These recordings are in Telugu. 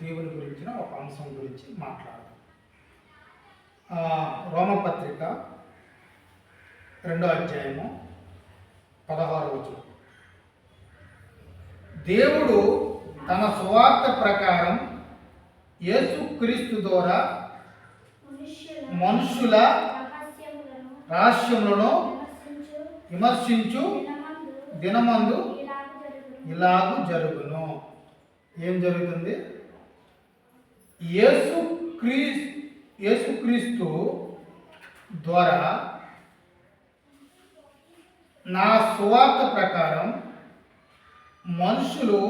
దేవుని గురించిన ఒక అంశం గురించి మాట్లాడదాం. రోమపత్రిక 2వ అధ్యాయము 16వ వచనం. దేవుడు తన సువార్త ప్రకారం యేసుక్రీస్తు ద్వారా మనుషుల రహస్యములను విమర్శించు దినమందు ఇలాగూ జరుగును. ఏం జరుగుతుంది? యేసుక్రీస్తు ద్వారా నా సువార్త ప్రకారం మనుషులు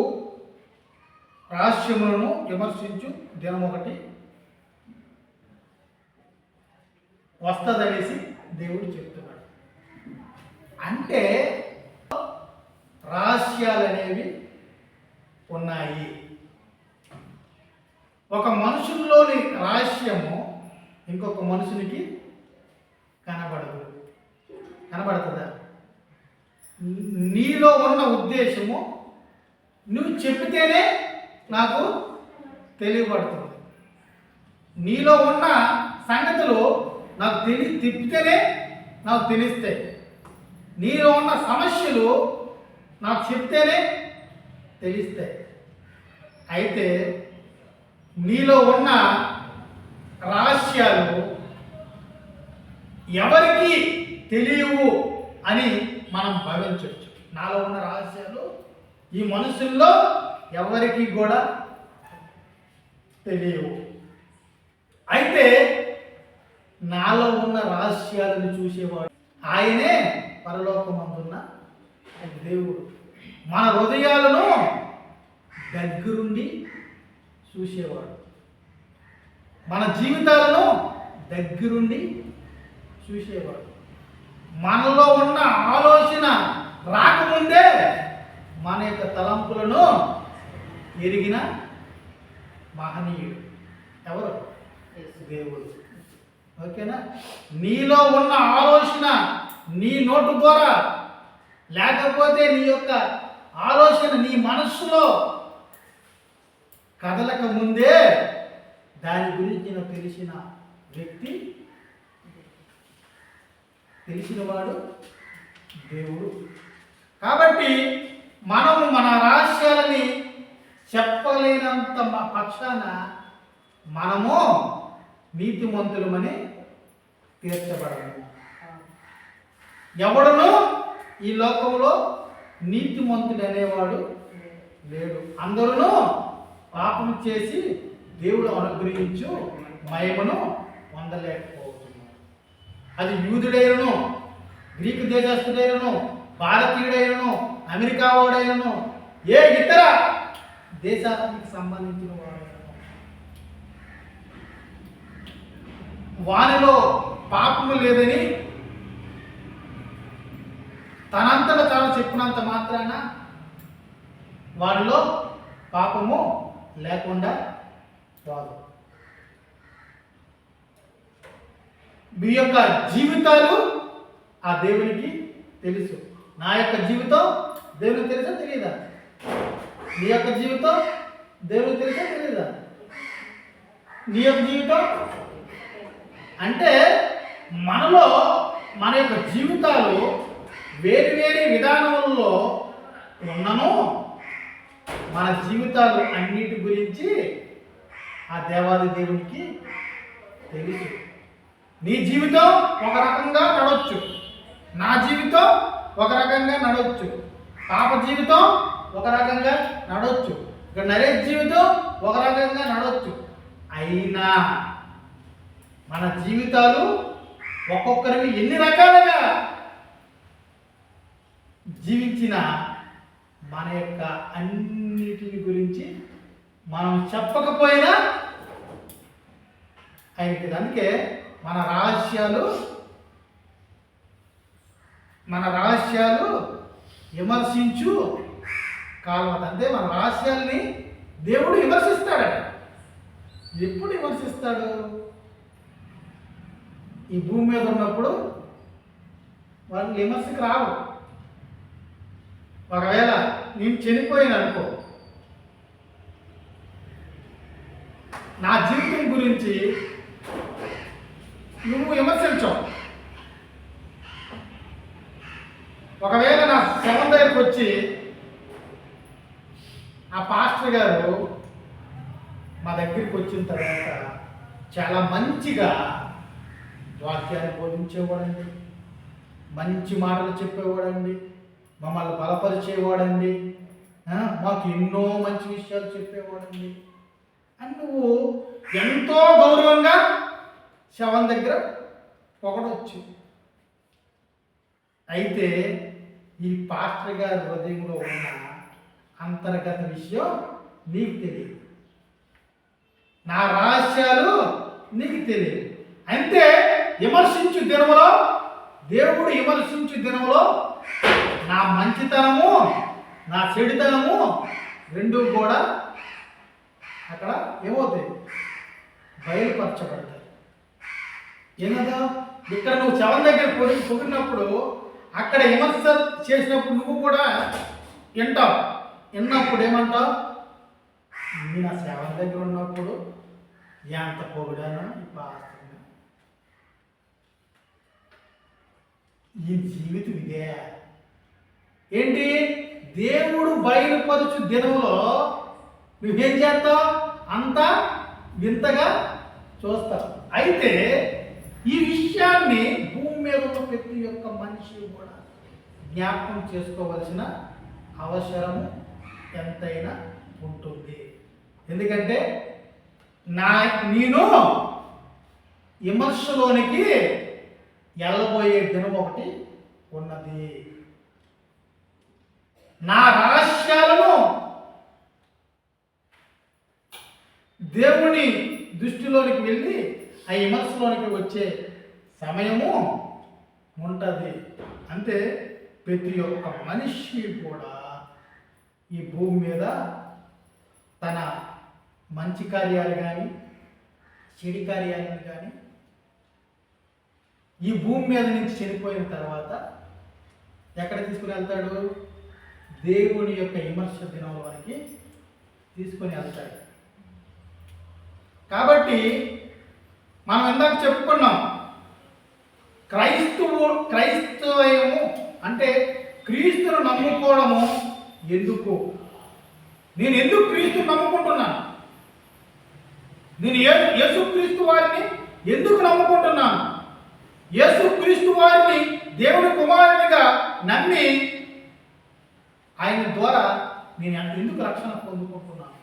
రహస్యములను విమర్శించు దినం ఒకటి వస్తుందనేసి దేవుడు చెప్తున్నాడు. అంటే రహస్యాలు అనేవి ఉన్నాయి. ఒక మనుషుల్లోని రహస్యము ఇంకొక మనుషునికి కనబడుతుందా? నీలో ఉన్న ఉద్దేశము నువ్వు చెప్పితేనే నాకు తెలియబడుతుంది. నీలో ఉన్న సంగతులు నాకు తిప్పితేనే నాకు తెలుస్తాయి. నీలో ఉన్న సమస్యలు నాకు చెప్తేనే తెలుస్తాయి. అయితే నీలో ఉన్న రహస్యాలు ఎవరికి తెలియవు అని మనం భావించవచ్చు. నాలో ఉన్న రహస్యాలు ఈ మనుషుల్లో ఎవరికి కూడా తెలియవు. అయితే నాలో ఉన్న రహస్యాలను చూసేవాడు ఆయనే పరలోకమందున్న దేవుడు. మన హృదయాలను దగ్గరుండి చూసేవాడు. మన జీవితాలను దగ్గరుండి చూసేవాడు. మనలో ఉన్న ఆలోచన రాకముందే మన యొక్క తలంపులను ఎరిగిన మహనీయుడు ఎవరు? దేవుడు. ఓకేనా? నీలో ఉన్న ఆలోచన నీ నోటు ద్వారా లేకపోతే నీ యొక్క ఆలోచన నీ మనస్సులో కదలక ముందే దాని గురించి తెలిసిన వ్యక్తి, తెలిసినవాడు దేవుడు. కాబట్టి మనము మన రహస్యాలని చెప్పలేనంత పక్షాన మనము నీతిమంతులమని తీర్చబడము. ఎవడును ఈ లోకంలో నీతిమంతుడు అనేవాడు లేడు. అందరూ పాపం చేసి దేవుడు అనుగ్రహించు మహిమను పొందలేకపోతున్నారు. అది యూదుడైనను, గ్రీకు దేశస్థుడైనను, భారతీయుడైనను, అమెరికా వాడైనను, ఏ ఇతర దేశానికి సంబంధించిన వాడైనను వానిలో పాపము లేదని తనంతట తాను చెప్పినంత మాత్రాన వారిలో పాపము లేకుండా రాదు. మీ యొక్క జీవితాలు ఆ దేవునికి తెలుసు. నా యొక్క జీవితం దేవునికి తెలుసా తెలియదా? నీ యొక్క జీవితం దేవునికి తెలుసా తెలియదా? నీ యొక్క జీవితం అంటే మనలో మన యొక్క జీవితాలు వేరు వేరు విధానములలో ఉన్నను మన జీవితాలు అన్నిటి గురించి ఆ దేవాది దేవునికి తెలుసు. నీ జీవితం ఒక రకంగా నడవచ్చు, నా జీవితం ఒక రకంగా నడవచ్చు, పాప జీవితం ఒక రకంగా నడవచ్చు, ఇక నరేష్ జీవితం ఒక రకంగా నడవచ్చు. అయినా మన జీవితాలు ఒక్కొక్కరికి ఎన్ని రకాలుగా జీవించిన మన యొక్క అన్నిటిని గురించి మనం చెప్పకపోయినా ఆయనకి. అందుకే మన రహస్యాలు విమర్శించు కాలవత. అంటే మన రహస్యాల్ని దేవుడు విమర్శిస్తాడట. ఎప్పుడు విమర్శిస్తాడు? ఈ భూమి మీద ఉన్నప్పుడు వాళ్ళు విమర్శకు రావు. ఒకవేళ నేను చనిపోయిన అనుకో, నా జీవితం గురించి నువ్వు విమర్శించవు. ఒకవేళ నా శవం దగ్గరికి వచ్చి ఆ పాస్టర్ గారు మా దగ్గరికి వచ్చిన తర్వాత చాలా మంచిగా వాక్యాన్ని బోధించేవాడండి, మంచి మాటలు చెప్పేవాడండి, మమ్మల్ని బలపరిచేవాడండి, మాకు ఎన్నో మంచి విషయాలు చెప్పేవాడండి అని నువ్వు ఎంతో గౌరవంగా శవం దగ్గర పొగడవచ్చు. అయితే ఈ పాస్టర్ గారి హృదయంలో ఉన్న అంతర్గత విషయం నీకు తెలియదు, నా రహస్యాలు నీకు తెలియదు. అంటే విమర్శించు దినములో, దేవుడు విమర్శించు దినములో నా మంచితనము నా చెడుతనము రెండు కూడా అక్కడ ఏమవుతాయి, బయలుపరచబడతాయి. ఏమదా ఇక్కడ నువ్వు శవం దగ్గర పొగిడినప్పుడు అక్కడ విమర్శ చేసినప్పుడు నువ్వు కూడా వింటావు. విన్నప్పుడు ఏమంటావు, నేను ఆ శవం దగ్గర ఉన్నప్పుడు ఎంత పొగిడాను ఈ జీవితం ఇదే. ఏంటి, దేవుడు బయలుపరచు దినంలో నువ్వేం చేస్తావు, అంతా వింతగా చూస్తావు. అయితే ఈ విషయాన్ని భూమి మీద ఉన్న ప్రతి ఒక్క మనిషి కూడా జ్ఞాపకం చేసుకోవలసిన అవసరం ఎంతైనా ఉంటుంది. ఎందుకంటే నేను విమర్శలోనికి వెళ్ళబోయే దినం ఒకటి ఉన్నది. నా రహస్యాలను దేవుని దృష్టిలోనికి వెళ్ళి ఆ విమర్శలోనికి వచ్చే సమయము ఉంటుంది. అంటే ప్రతి ఒక్క మనిషి కూడా ఈ భూమి మీద తన మంచి కార్యాలు కానీ చెడు కార్యాలను కానీ ఈ భూమి మీద నుంచి చనిపోయిన తర్వాత ఎక్కడ తీసుకుని వెళ్తాడు, దేవుని యొక్క విమర్శ దినం వరకు తీసుకొని వెళ్తాడు. కాబట్టి మనం ఇందాక చెప్పుకున్నాం, క్రైస్తవము అంటే క్రీస్తును నమ్ముకోవడము. ఎందుకు నేను ఎందుకు క్రీస్తును నమ్ముకుంటున్నాను, నేను యేసుక్రీస్తు వారిని ఎందుకు నమ్ముకుంటున్నాను, యేసుక్రీస్తు వారిని దేవుని కుమారునిగా నమ్మి ఆయన ద్వారా నేను ఎందుకు రక్షణ పొందుకుంటున్నాను,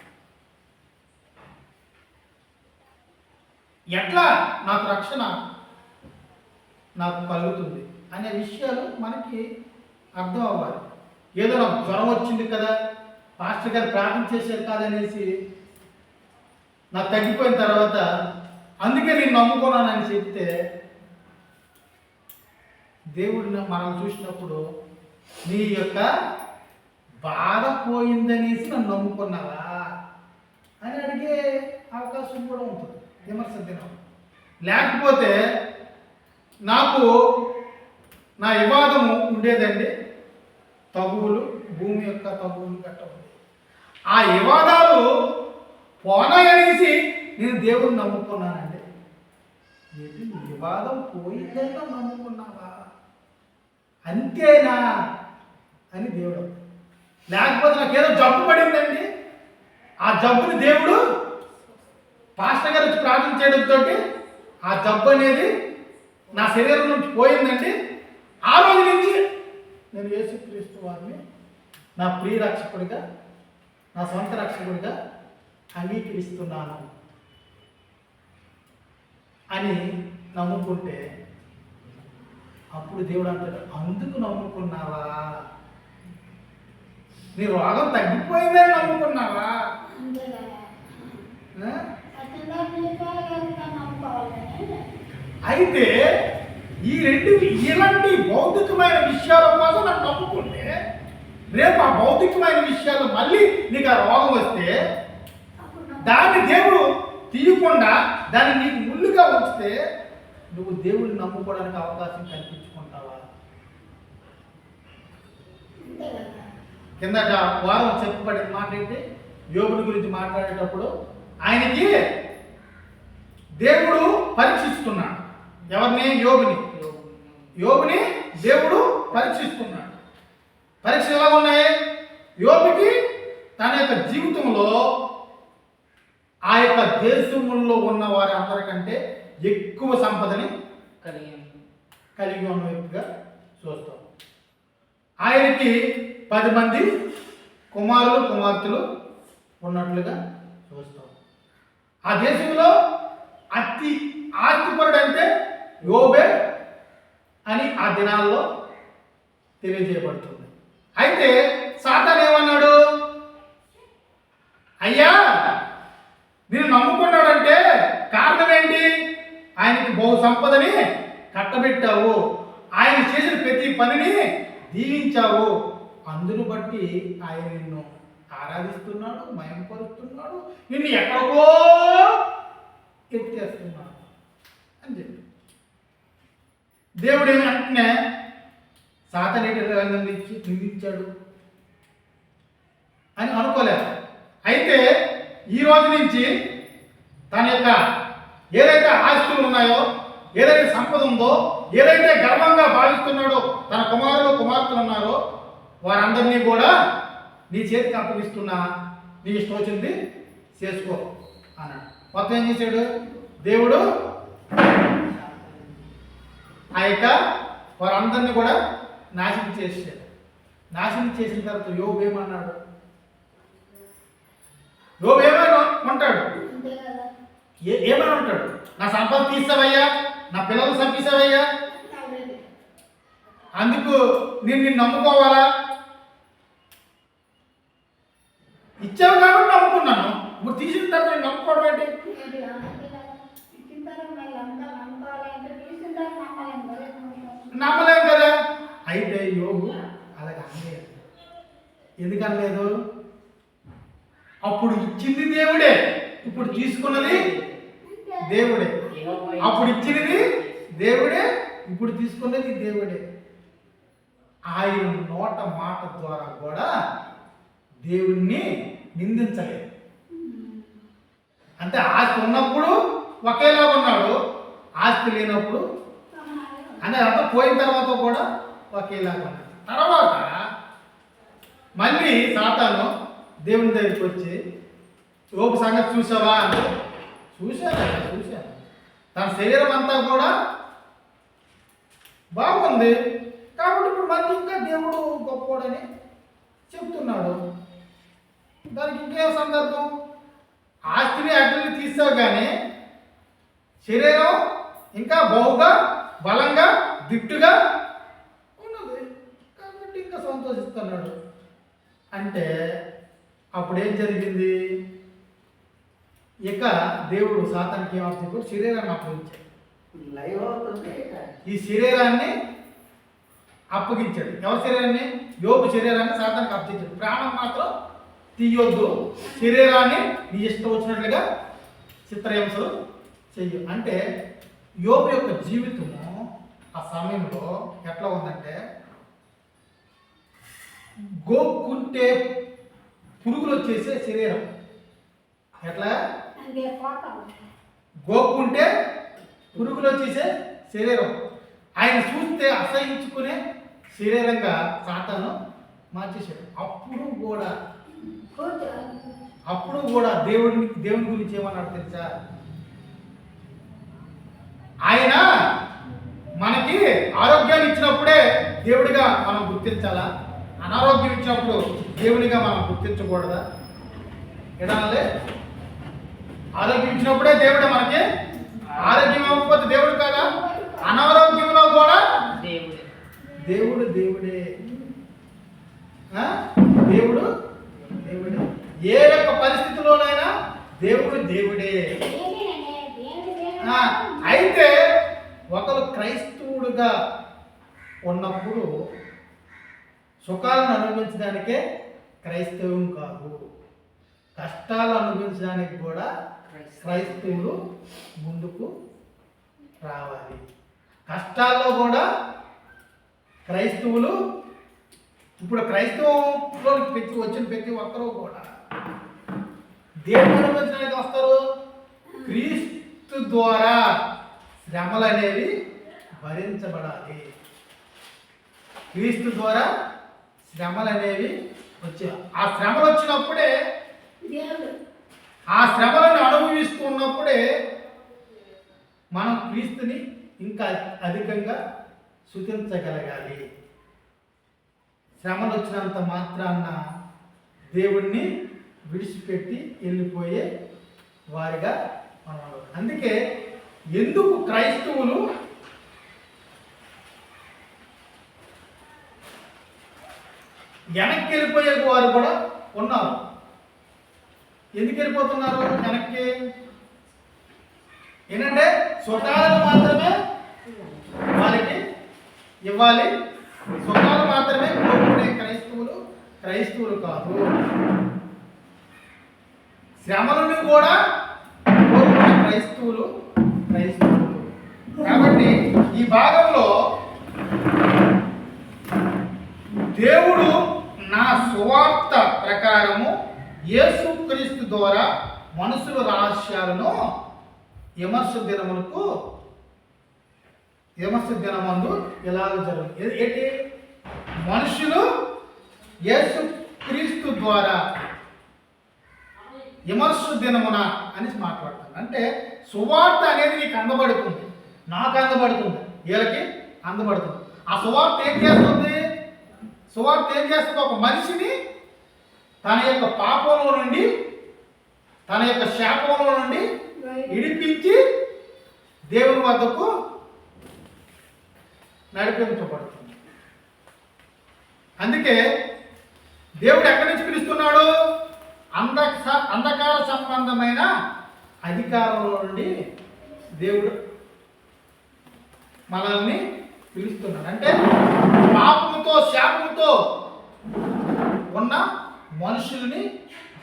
ఎట్లా నాకు రక్షణ నాకు కలుగుతుంది అనే విషయాలు మనకి అర్థం అవ్వాలి. ఏదో నాకు జ్వరం వచ్చింది కదా, పాస్టర్ గారు ప్రార్థన చేశారు కాదనేసి నాకు తగ్గిపోయిన తర్వాత అందుకే నేను నమ్ముకున్నానని చెప్తే దేవుడిని మనం చూసినప్పుడు నీ యొక్క బాధ పోయిందనేసి నన్ను నమ్ముకున్నావా అని అడిగే అవకాశం కూడా ఉంటుంది విమర్శ దినం. లేకపోతే నాకు నా వివాదము ఉండేదండి, తగువులు, భూమి యొక్క తగువులు గట్ట ఉంది. ఆ వివాదాలు పోనాయనేసి నేను దేవుడిని నమ్ముకున్నానండి. ఏంటి వివాదం పోయిందని నమ్ముకున్నావా, అంతేనా అని దేవుడు. లేకపోతే నాకు ఏదో జబ్బు పడిందండి, ఆ జబ్బుని దేవుడు పాస్టర్ గారు వచ్చి ప్రార్థన చేయడంతో ఆ జబ్బు అనేది నా శరీరం నుంచి పోయిందండి. ఆ రోజు నుంచి నేను యేసుక్రీస్తు వారిని నా ప్రియ రక్షకుడిగా, నా సొంత రక్షకుడిగా అంగీకరిస్తున్నాను అని నమ్ముకుంటే అప్పుడు దేవుడు అంటాడు, అందుకు నమ్ముకున్నావా, నీ రోగం తగ్గిపోయిందని నమ్ముకున్నావా. అయితే ఈ రెండు ఇలాంటి భౌతికమైన విషయాల కోసం నన్ను నమ్ముకుంటే రేపు ఆ భౌతికమైన విషయాలు మళ్ళీ నీకు ఆ రోగం వస్తే దాన్ని దేవుడు తీయకుండా దాన్ని నీకు ముళ్ళుగా ఉంచితే నువ్వు దేవుడిని నమ్ముకోవడానికి అవకాశం కల్పించుకుంటావా. కిందట వారం చెప్పబడిన మాట ఏంటి, యోగుని గురించి మాట్లాడేటప్పుడు ఆయనకి దేవుడు పరీక్షిస్తున్నాడు. ఎవరిని? యోబుని. యోబుని దేవుడు పరీక్షిస్తున్నాడు. పరీక్ష ఎలా ఉన్నాయి? యోబుకి తన యొక్క జీవితంలో ఆ యొక్క దేశముల్లో ఉన్న వారి అందరికంటే ఎక్కువ సంపదని కలిగి ఉన్న వ్యక్తిగా చూస్తాం. ఆయనకి 10 మంది కుమారులు కుమార్తెలు ఉన్నట్లుగా చూస్తాం. ఆ దేశంలో అతి ఆస్తిపరుడు అంటే యోబే అని ఆ దినాల్లో తెలియజేయబడుతుంది. అయితే సాతాను ఏమన్నాడు? అయ్యా, నేను నమ్ముకున్నాడంటే కారణం ఏంటి? ఆయనకి బహు సంపదని కట్టబెట్టావు, ఆయన చేసిన ప్రతి పనిని దీవించావు, అందును బట్టి ఆయన నిన్ను ఆరాధిస్తున్నాడు, మయంపరుస్తున్నాడు, నిన్ను ఎక్కడికో ఎత్తేస్తున్నాడు అని చెప్పి దేవుడు వెంటనే సాతానేటి రంగం ఇచ్చి నిందించాడు అని అనుకోలేదు. అయితే ఈ రోజు నుంచి తన యొక్క ఏదైతే ఆస్తులు ఉన్నాయో, ఏదైతే సంపద ఉందో, ఏదైతే గర్వంగా భావిస్తున్నాడో, తన కుమారులు కుమార్తెలు ఉన్నారో వారందరినీ కూడా నీ చేతికి అప్పగిస్తున్నా, నీ ఇష్టం వచ్చింది చేసుకో అన్నాడు. మొత్తం ఏం చేశాడు దేవుడు? ఆ యొక్క వారందరినీ కూడా నాశనం చేసాడు. నాశనం చేసిన తర్వాత యోబు ఏమన్నాడు? యోబు ఏమైనా ఉంటాడు, ఏమైనా ఉంటాడు, నా సంపద తీసావయ్యా, నా పిల్లలు చంపేసావయ్యా, అందుకు నిన్ను నమ్ముకోవాలా? ఇచ్చావు కాబట్టి నమ్ముకున్నాను, ఇప్పుడు తీసిన తర్వాత నేను నమ్ముకోవడం ఏంటి? నమ్మలేము కదా. అయితే యోబు అలాగే అనలేదు. ఎందుకు అనలేదు? అప్పుడు ఇచ్చింది దేవుడే, ఇప్పుడు తీసుకున్నది దేవుడే. అప్పుడు ఇచ్చినది దేవుడే, ఇప్పుడు తీసుకున్నది దేవుడే. ఆయన నోట మాట ద్వారా కూడా దేవుణ్ణి నిందించలేదు. అంటే ఆస్తి ఉన్నప్పుడు ఒకేలా ఉన్నాడు, ఆస్తి లేనప్పుడు అంటే అంతా పోయిన తర్వాత కూడా ఒకేలాగా ఉన్నాడు. తర్వాత మళ్ళీ సాతాను దేవుని దగ్గరికి వచ్చి యోబు సంగతి చూసావా అంటే చూశాను. తన శరీరం అంతా కూడా బాగుంది కాబట్టి ఇప్పుడు మళ్ళీ ఇంకా దేవుడు గొప్పవాడని చెప్తున్నాడు. దానికి ఇంకేం సందర్భం? ఆస్తిని అడ్డుని తీసావు కానీ శరీరం ఇంకా బహుగా బలంగా దిట్టుగా ఉన్నది కాబట్టి ఇంకా సంతోషిస్తున్నాడు. అంటే అప్పుడు ఏం జరిగింది? ఇక దేవుడు సాతానికి ఏమవుతుంది? శరీరాన్ని అప్పగించాడు. ఈ శరీరాన్ని అప్పగించాడు. ఎవరి శరీరాన్ని? యోబు శరీరాన్ని సాతానికి అప్పగించాడు. ప్రాణం మాత్రం తీయొద్దు, శరీరాన్ని నీ ఇష్టం వచ్చినట్లుగా చిత్రహింసలు చెయ్యు. అంటే యోబు యొక్క జీవితము ఆ సమయంలో ఎట్లా ఉందంటే, గోక్కుంటే పురుగులు వచ్చేసే శరీరం. ఎట్లా? గోక్కుంటే పురుగులు వచ్చేసే శరీరం. ఆయన చూస్తే అసహించుకునే శరీరంగా సాతాను మార్చేశాడు. అప్పుడు కూడా దేవుని గురించి ఏమన్నాడు తెలుసా? ఆయన మనకి ఆరోగ్యాన్ని ఇచ్చినప్పుడే దేవుడిగా మనం గుర్తించాలా? అనారోగ్యం ఇచ్చినప్పుడు దేవునిగా మనం గుర్తించకూడదా? ఎడాలే ఆరోగ్యం ఇచ్చినప్పుడే దేవుడే మనకి, ఆరోగ్యం ఇవ్వకపోతే దేవుడు కదా. అనారోగ్యంలో కూడా దేవుడు దేవుడే. దేవుడు దేవుడే. ఏ యొక్క పరిస్థితిలోనైనా దేవుడు దేవుడే. అయితే ఒకరు క్రైస్తవుడుగా ఉన్నప్పుడు సుఖాలను అనుభవించడానికే క్రైస్తవం కాదు, కష్టాలు అనుభవించడానికి కూడా క్రైస్తవులు ముందుకు రావాలి. కష్టాల్లో కూడా క్రైస్తవులు, ఇప్పుడు క్రైస్తవంలో వచ్చిన ప్రతి ఒక్కరూ కూడా దేవుని అనుభవించడానికి వస్తారు. క్రీస్తు ద్వారా శ్రమలు అనేవి భరించబడాలి. క్రీస్తు ద్వారా శ్రమలు అనేవి వచ్చాయి. ఆ శ్రమలు వచ్చినప్పుడే, ఆ శ్రమలను అనుభవిస్తున్నప్పుడే మనం క్రీస్తుని ఇంకా అధికంగా స్తుతించగలగాలి. శ్రమలు వచ్చినంత మాత్రాన దేవుణ్ణి విడిచిపెట్టి వెళ్ళిపోయే వారిగా మనం. అందుకే ఎందుకు క్రైస్తవులు వెనక్కి వెళ్ళిపోయే వారు కూడా ఉన్నారు. ఎందుకు వెళ్ళిపోతున్నారు వెనక్కి? ఏంటంటే సుఖాలను మాత్రమే వాళ్ళకి ఇవ్వాలి, సుఖాలు మాత్రమే కోరుకునే క్రైస్తవులు కాదు. శ్రమలను కూడా కోరుకునే క్రైస్తవులు. కాబట్టి ఈ భాగంలో దేవుడు నా సువార్త ప్రకారము యేసుక్రీస్తు ద్వారా మనుషుల రహస్యాలను విమర్శ దినమందు ఎలాగ జరుగుతుంది. ఏంటి? మనుషులు యేసుక్రీస్తు ద్వారా విమర్శ దినమున అని మాట్లాడతారు. అంటే సువార్త అనేది నీకు అందబడుతుంది, నాకు అందబడుతుంది, వీళ్ళకి అందబడుతుంది. ఆ సువార్త ఏం చేస్తుంది? ఒక మనిషిని తన యొక్క పాపంలో నుండి, తన యొక్క శాపంలో నుండి విడిపించి దేవుని వద్దకు నడిపించబడుతుంది. అందుకే దేవుడు ఎక్కడి నుంచి పిలుస్తున్నాడు? అంధకార సంబంధమైన అధికారంలో నుండి దేవుడు మనల్ని పిలుస్తున్నాడు. అంటే పాపముతో శాపముతో ఉన్న మనుషుల్ని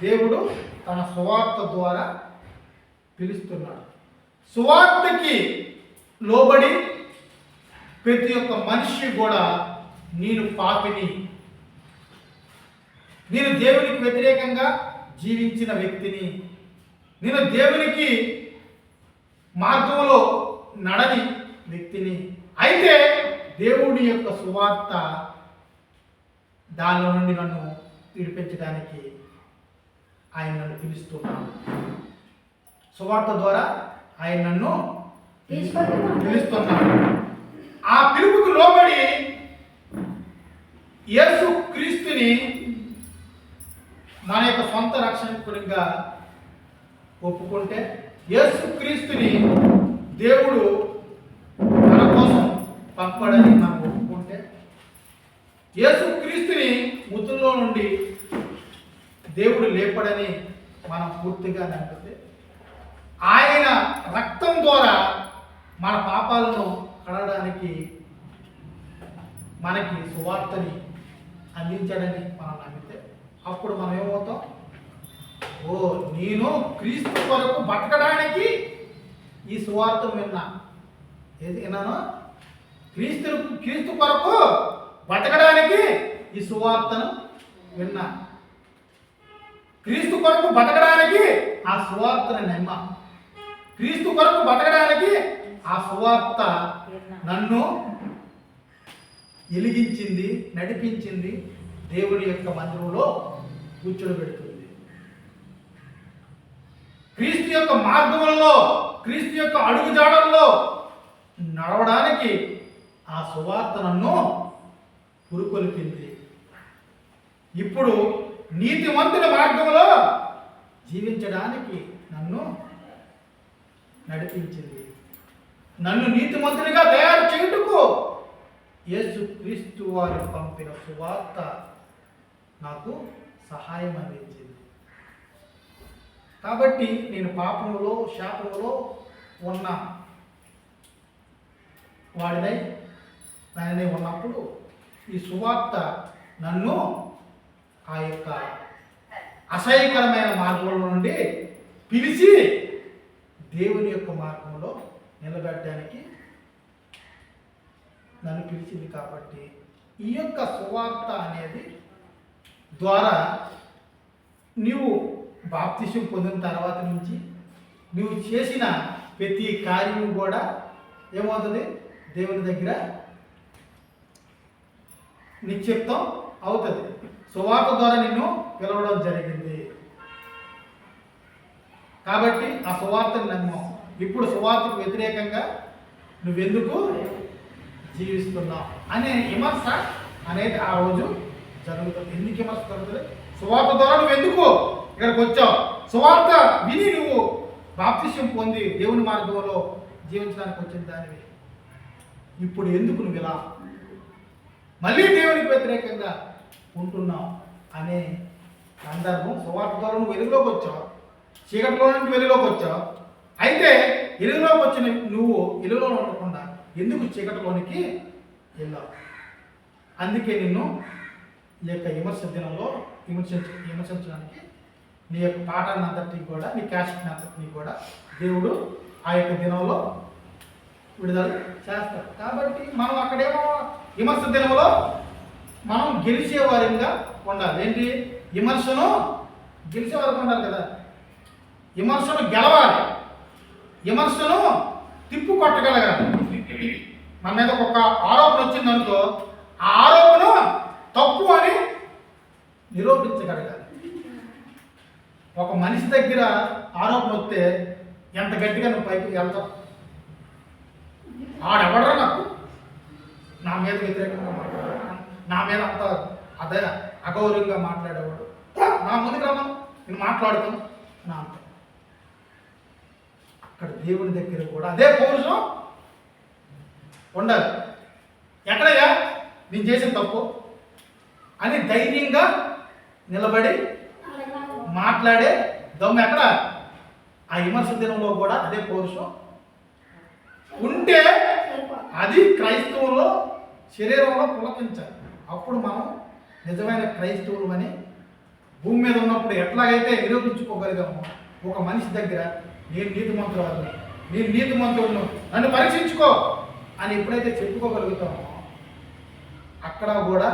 దేవుడు తన సువార్త ద్వారా పిలుస్తున్నాడు. సువార్తకి లోబడి ప్రతి ఒక్క మనిషి కూడా నేను పాపిని, నేను దేవునికి వ్యతిరేకంగా జీవించిన వ్యక్తిని, నేను దేవునికి మార్గంలో నడని వ్యక్తిని, అయితే దేవుడి యొక్క సువార్త దానిలో నుండి నన్ను విడిపించడానికి ఆయన నన్ను పిలుస్తున్నాడు. సువార్త ద్వారా ఆయన నన్ను పిలుస్తున్నాడు. ఆ పిలుపుకు లోబడి యేసు క్రీస్తుని మన యొక్క సొంత రక్షకుడిగా ఒప్పుకుంటే, యేసు క్రీస్తుని దేవుడు మన కోసం పంపడని మనం ఒప్పుకుంటే, యేసు క్రీస్తుని మృతుల్లో నుండి దేవుడు లేపడని మనం పూర్తిగా నమ్మితే, ఆయన రక్తం ద్వారా మన పాపాలను కడగడానికి మనకి సువార్తని అందించాడని మనం నమ్మితే, అప్పుడు మనం ఏమవుతాం? ఓ, నేను క్రీస్తు కొరకు బతకడానికి ఈ సువార్త విన్నా. ఏది విన్నాను? క్రీస్తు కొరకు బతకడానికి ఈ సువార్తను విన్నా. క్రీస్తు కొరకు బతకడానికి ఆ సువార్తను నమ్మా. క్రీస్తు కొరకు బతకడానికి ఆ సువార్త నన్ను వెలిగించింది, నడిపించింది, దేవుడి యొక్క మందిరంలో కూర్చోబెడుతుంది. క్రీస్తు యొక్క మార్గంలో, క్రీస్తు యొక్క అడుగుజాడల్లో నడవడానికి ఆ సువార్త నన్ను పురుకొల్పింది. ఇప్పుడు నీతిమంతుల మార్గంలో జీవించడానికి నన్ను నడిపించింది. నన్ను నీతిమంతునిగా తయారు చేయుటకు యేసు క్రీస్తు వారు పంపిన సువార్త నాకు సహాయం అందించింది. కాబట్టి నేను పాపంలో, శాపంలో ఉన్న వాడినై ఉన్నప్పుడు ఈ సువార్త నన్ను ఆ యొక్క అసహ్యకరమైన మార్గంలో నుండి పిలిచి దేవుని యొక్క మార్గంలో నిలబెట్టడానికి నన్ను పిలిచింది. కాబట్టి ఈ యొక్క సువార్త అనేది ద్వారా నీవు బాప్తిసం పొందిన తర్వాత నుంచి నువ్వు చేసిన ప్రతి కార్యం కూడా ఏమవుతుంది, దేవుని దగ్గర నిక్షిప్తం అవుతుంది. సువార్త ద్వారా నిన్ను పిలవడం జరిగింది కాబట్టి ఆ సువార్తను నమ్మావు. ఇప్పుడు సువార్తకు వ్యతిరేకంగా నువ్వెందుకు జీవిస్తున్నావు అనే విమర్శ అనేది ఆ రోజు జరుగుతుంది. ఎందుకు విమర్శ జరుగుతుంది? సువార్త ద్వారా నువ్వు ఎందుకు ఇక్కడికి వచ్చావు? సువార్త విని నువ్వు బాప్తిస్యం పొంది దేవుని మార్గంలో జీవించడానికి వచ్చిన దానివి. ఇప్పుడు ఎందుకు నువ్వు ఇలా మళ్ళీ దేవునికి వ్యతిరేకంగా ఉంటున్నావు అనే సందర్భం. సువార్త ద్వారా నువ్వు వెలుగులోకి వచ్చావు, చీకటిలో నుంచి వెలుగులోకి వచ్చావు. అయితే వెలుగులోకి వచ్చిన నువ్వు వెలుగులో ఉండకుండా ఎందుకు చీకటిలోనికి వెళ్ళావు? అందుకే నిన్ను ఈ యొక్క విమర్శ దినంలో విమర్శించడానికి నీ యొక్క పాఠాన్ని అంతటిని కూడా, నీ క్యాస్ట్ని అంతటిని కూడా దేవుడు ఆ యొక్క దినంలో విడుదల చేస్తారు. కాబట్టి మనం అక్కడేమో విమర్శ దినంలో మనం గెలిచే వారిగా ఉండాలి. ఏంటి? విమర్శను గెలిచే వారికి ఉండాలి కదా. విమర్శను గెలవాలి, విమర్శను తిప్పు కొట్టగలగాలి. మన మీద ఒక ఆరోపణ వచ్చిందనుకో, ఆ ఆరోపణ తప్పు అని నిరూపించగలగాలి. ఒక మనిషి దగ్గర ఆరోపణ వస్తే ఎంత గట్టిగా నువ్వు పైకి వెళ్తావు? ఆడెవడరా నాకు నా మీద వ్యతిరేకంగా మాట్లాడాడు, నా మీద అంత అదే అగౌరవంగా మాట్లాడేవాడు, నా ముందుకు రమ్మను నేను మాట్లాడుతాను నా అంత. అక్కడ దేవుని దగ్గర కూడా అదే పౌరుషం ఉండాలి. ఎక్కడయ్యా నేను చేసిన తప్పు అని ధైర్యంగా నిలబడి మాట్లాడే దమ్ము ఎక్కడ? ఆ విమర్శ దినంలో కూడా అదే పౌరుషం ఉంటే అది క్రైస్తవులో శరీరంలో పులకించాలి. అప్పుడు మనం నిజమైన క్రైస్తవులు అని భూమి మీద ఉన్నప్పుడు ఎట్లాగైతే నిరూపించుకోగలిగామో, ఒక మనిషి దగ్గర నేను నీతిమంతురాలు, నేను నీతిమంతుడును, నన్ను పరీక్షించుకో అని ఎప్పుడైతే చెప్పుకోగలుగుతామో, అక్కడ కూడా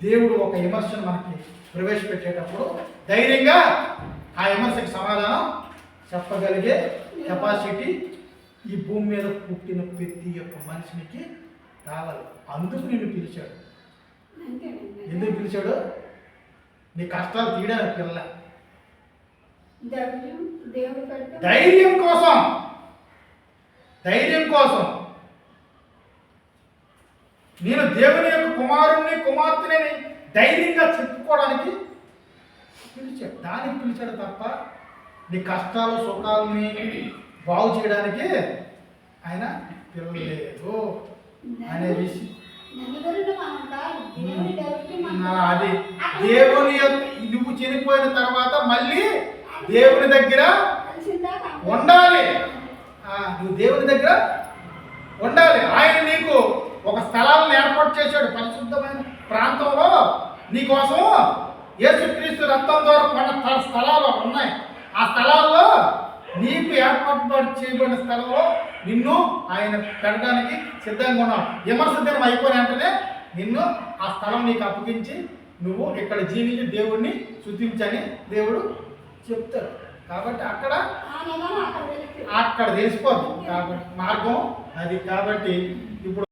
దేవుడు ఒక విమర్శను మనకి ప్రవేశపెట్టేటప్పుడు ధైర్యంగా ఆ విమర్శకు సమాధానం చెప్పగలిగే కెపాసిటీ ఈ భూమి మీద పుట్టిన ప్రతి ఒక్క మనిషినికి కావాలి. అందుకు నిన్ను పిలిచాడు. ఎందుకు పిలిచాడు? నీ కష్టాలు తీయడానికి పిల్ల, ధైర్యం కోసం, ధైర్యం కోసం. నేను దేవుని యొక్క కుమారుణ్ణి, కుమార్తెని ధైర్యంగా చెప్పుకోవడానికి పిలిచాడు. దానికి పిలిచాడు తప్ప నీ కష్టాలు సుఖాలని బాగు చేయడానికి ఆయన పిలవలేదు అనే విషయం. అది దేవుని నువ్వు చనిపోయిన తర్వాత మళ్ళీ దేవుని దగ్గర ఉండాలి. నువ్వు దేవుని దగ్గర ఉండాలి. ఆయన నీకు ఒక స్థలాలను ఏర్పాటు చేశాడు. పరిశుద్ధమైన ప్రాంతంలో నీకోసం యేసుక్రీస్తు రక్తం ద్వారా కొన్ని స్థలాలు ఉన్నాయి. ఆ స్థలాల్లో నీకు ఏర్పాటు చేయబడిన స్థలంలో నిన్ను ఆయన పెట్టడానికి సిద్ధంగా ఉన్నావు. విమర్శ దినం అయిపోయిన వెంటనే నిన్ను ఆ స్థలం నీకు అప్పగించి నువ్వు ఇక్కడ జీవించి దేవుడిని స్తుతించని దేవుడు చెప్తాడు. కాబట్టి అక్కడ తెలిసిపోద్ది. కాబట్టి మార్గం అది. కాబట్టి ఇప్పుడు